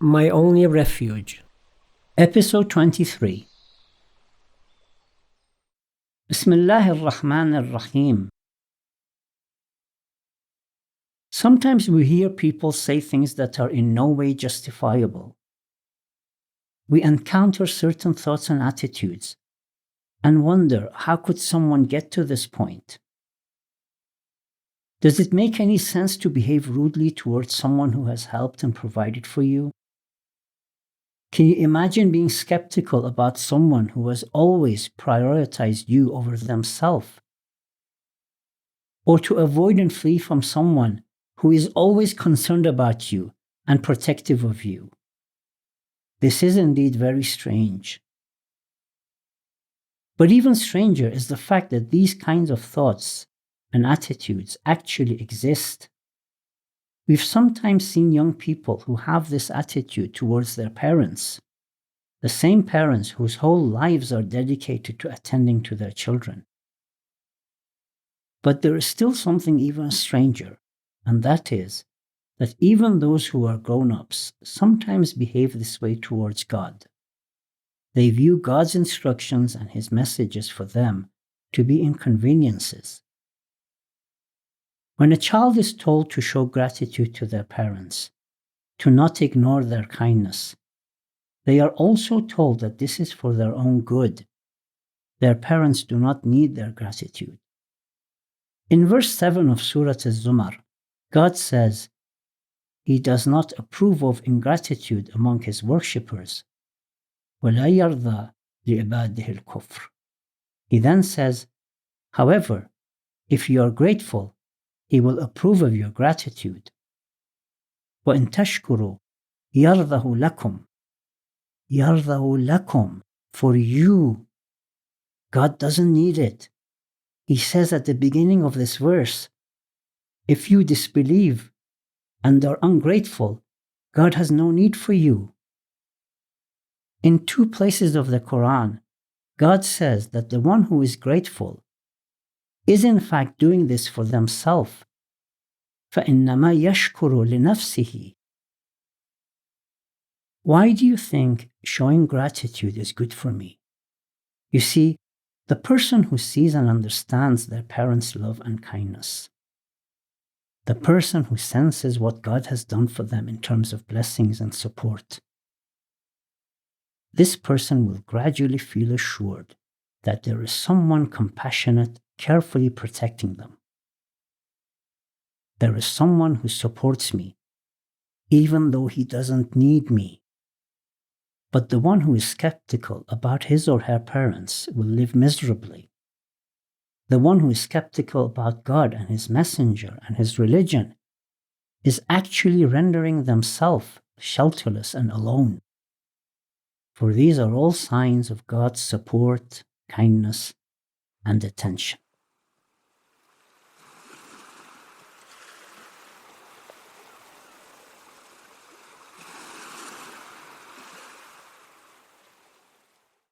My only refuge. Episode 23. Bismillah ar-Rahman ar-Rahim. Sometimes we hear people say things that are in no way justifiable. We encounter certain thoughts and attitudes and wonder, how could someone get to this point? Does it make any sense to behave rudely towards someone who has helped and provided for you? Can you imagine being skeptical about someone who has always prioritized you over themselves? Or to avoid and flee from someone who is always concerned about you and protective of you? This is indeed very strange. But even stranger is the fact that these kinds of thoughts and attitudes actually exist. We've sometimes seen young people who have this attitude towards their parents, the same parents whose whole lives are dedicated to attending to their children. But there is still something even stranger, and that is that even those who are grown-ups sometimes behave this way towards God. They view God's instructions and His messages for them to be inconveniences. When a child is told to show gratitude to their parents, to not ignore their kindness, they are also told that this is for their own good. Their parents do not need their gratitude. In verse 7 of Surah Az-Zumar, God says, He does not approve of ingratitude among His worshippers. وَلَا يَرْضَى لِعِبَادِهِ الْكُفْرِ. He then says, however, if you are grateful, He will approve of your gratitude. وَإِن تَشْكُرُوا يَرْضَهُ لَكُمْ. يَرْضَهُ لَكُمْ. For you. God doesn't need it. He says at the beginning of this verse, if you disbelieve and are ungrateful, God has no need for you. In 2 places of the Quran, God says that the one who is grateful is in fact doing this for themselves. فَإِنَّمَا يَشْكُرُ لِنَفْسِهِ. Why do you think showing gratitude is good for me? You see, the person who sees and understands their parents' love and kindness, the person who senses what God has done for them in terms of blessings and support, this person will gradually feel assured that there is someone compassionate, carefully protecting them. There is someone who supports me, even though he doesn't need me. But the one who is skeptical about his or her parents will live miserably. The one who is skeptical about God and His messenger and His religion is actually rendering themselves shelterless and alone. For these are all signs of God's support, kindness, and attention.